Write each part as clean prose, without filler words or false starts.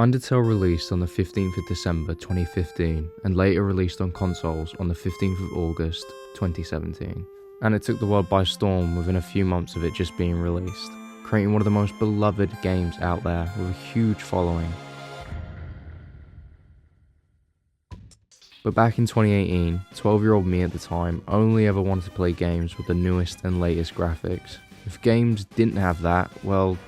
Undertale released on the 15th of December 2015 and later released on consoles on the 15th of August 2017. And it took the world by storm within a few months of it just being released, creating one of the most beloved games out there with a huge following. But back in 2018, 12-year-old me at the time only ever wanted to play games with the newest and latest graphics. If games didn't have that, well,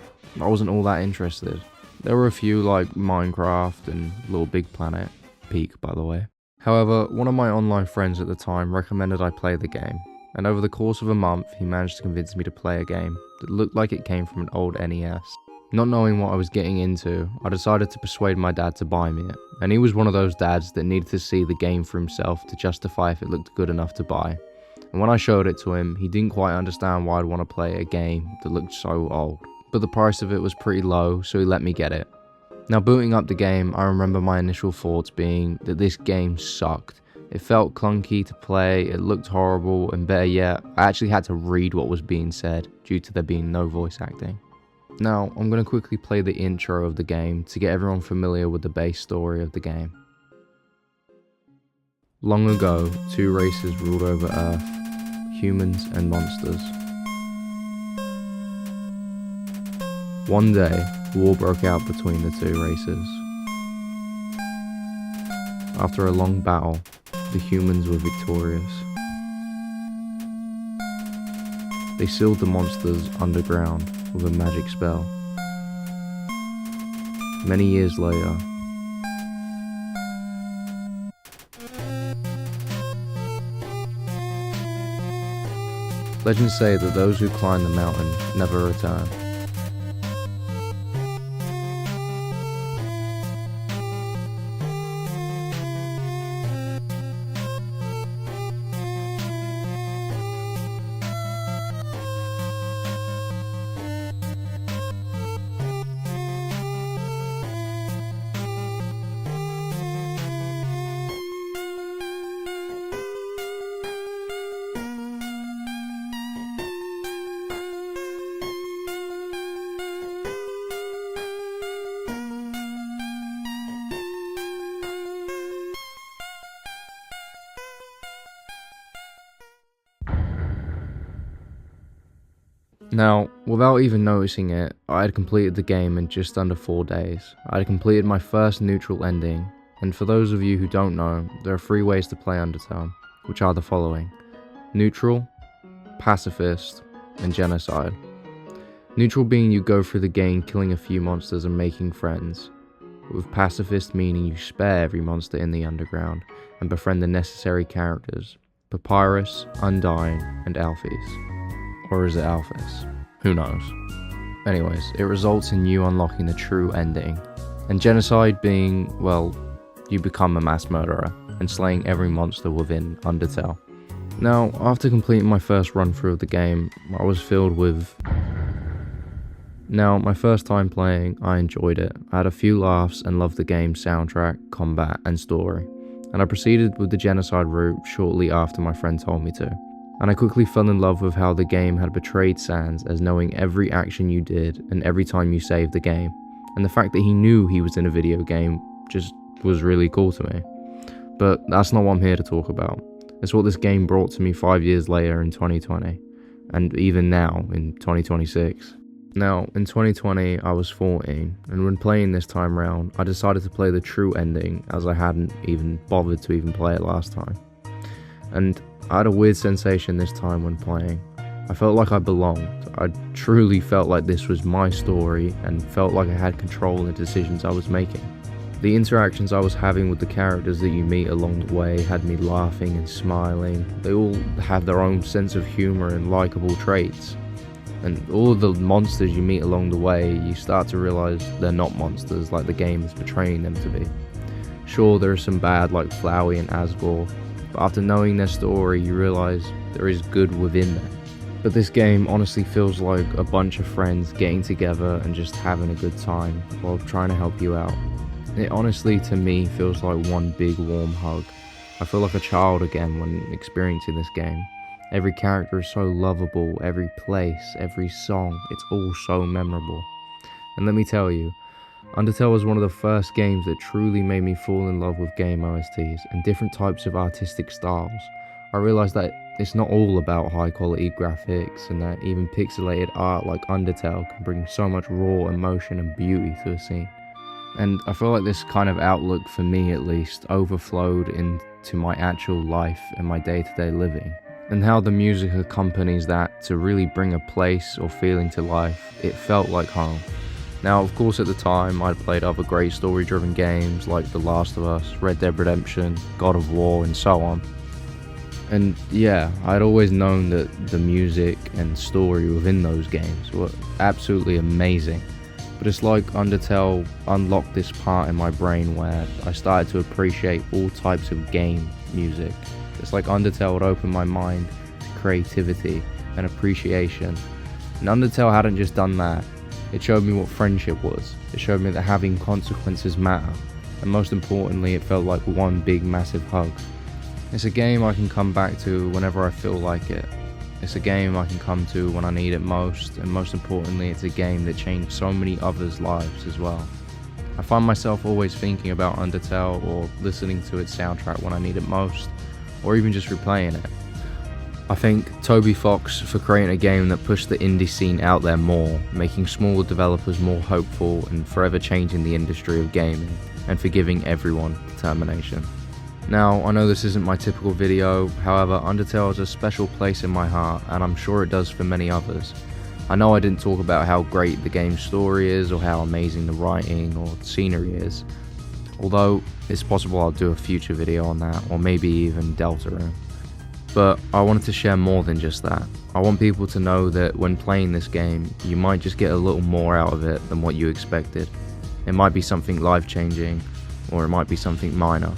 I wasn't all that interested. There were a few like Minecraft and Little Big Planet, peak by the way. However, one of my online friends at the time recommended I play the game, and over the course of a month he managed to convince me to play a game that looked like it came from an old NES. Not knowing what I was getting into, I decided to persuade my dad to buy me it, and he was one of those dads that needed to see the game for himself to justify if it looked good enough to buy. And when I showed it to him, he didn't quite understand why I'd want to play a game that looked so old. But the price of it was pretty low, so he let me get it. Now booting up the game, I remember my initial thoughts being that this game sucked. It felt clunky to play, it looked horrible, and better yet, I actually had to read what was being said due to there being no voice acting. Now, I'm going to quickly play the intro of the game to get everyone familiar with the base story of the game. Long ago, two races ruled over Earth, humans and monsters. One day, war broke out between the two races. After a long battle, the humans were victorious. They sealed the monsters underground with a magic spell. Many years later, legends say that those who climb the mountain never return. Now, without even noticing it, I had completed the game in just under 4 days. I had completed my first neutral ending, and for those of you who don't know, there are 3 ways to play Undertale, which are the following: neutral, pacifist, and genocide. Neutral being you go through the game killing a few monsters and making friends, with pacifist meaning you spare every monster in the underground and befriend the necessary characters, Papyrus, Undyne, and Alphys. Or is it Alphys? Who knows? Anyways, it results in you unlocking the true ending. And genocide being, well, you become a mass murderer and slaying every monster within Undertale. Now, after completing my first run through of the game, I was filled with... Now, my first time playing, I enjoyed it. I had a few laughs and loved the game's soundtrack, combat, and story. And I proceeded with the genocide route shortly after my friend told me to. And I quickly fell in love with how the game had portrayed Sans as knowing every action you did and every time you saved the game. And the fact that he knew he was in a video game just was really cool to me. But that's not what I'm here to talk about. It's what this game brought to me 5 years later in 2020. And even now in 2026. Now, in 2020, I was 14, and when playing this time round, I decided to play the true ending as I hadn't even bothered to even play it last time. And I had a weird sensation this time when playing. I felt like I belonged. I truly felt like this was my story and felt like I had control in the decisions I was making. The interactions I was having with the characters that you meet along the way had me laughing and smiling. They all have their own sense of humor and likable traits. And all of the monsters you meet along the way, you start to realize they're not monsters like the game is portraying them to be. Sure, there are some bad like Flowey and Asgore, but after knowing their story, you realize there is good within them. But this game honestly feels like a bunch of friends getting together and just having a good time while trying to help you out. It honestly, to me, feels like one big warm hug. I feel like a child again when experiencing this game. Every character is so lovable, every place, every song, it's all so memorable. And let me tell you, Undertale was one of the first games that truly made me fall in love with game OSTs and different types of artistic styles. I realised that it's not all about high quality graphics, and that even pixelated art like Undertale can bring so much raw emotion and beauty to a scene. And I feel like this kind of outlook, for me at least, overflowed into my actual life and my day-to-day living. And how the music accompanies that to really bring a place or feeling to life, it felt like home. Now, of course, at the time, I'd played other great story-driven games like The Last of Us, Red Dead Redemption, God of War, and so on. And yeah, I'd always known that the music and story within those games were absolutely amazing. But it's like Undertale unlocked this part in my brain where I started to appreciate all types of game music. It's like Undertale would open my mind to creativity and appreciation. And Undertale hadn't just done that. It showed me what friendship was. It showed me that having consequences matter. And most importantly, it felt like one big massive hug. It's a game I can come back to whenever I feel like it. It's a game I can come to when I need it most, and most importantly, it's a game that changed so many others' lives as well. I find myself always thinking about Undertale or listening to its soundtrack when I need it most, or even just replaying it. I thank Toby Fox for creating a game that pushed the indie scene out there more, making smaller developers more hopeful and forever changing the industry of gaming, and for giving everyone determination. Now, I know this isn't my typical video, however, Undertale has a special place in my heart, and I'm sure it does for many others. I know I didn't talk about how great the game's story is, or how amazing the writing or scenery is, although it's possible I'll do a future video on that, or maybe even Deltarune. But I wanted to share more than just that. I want people to know that when playing this game, you might just get a little more out of it than what you expected. It might be something life-changing, or it might be something minor.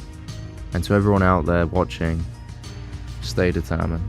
And to everyone out there watching, stay determined.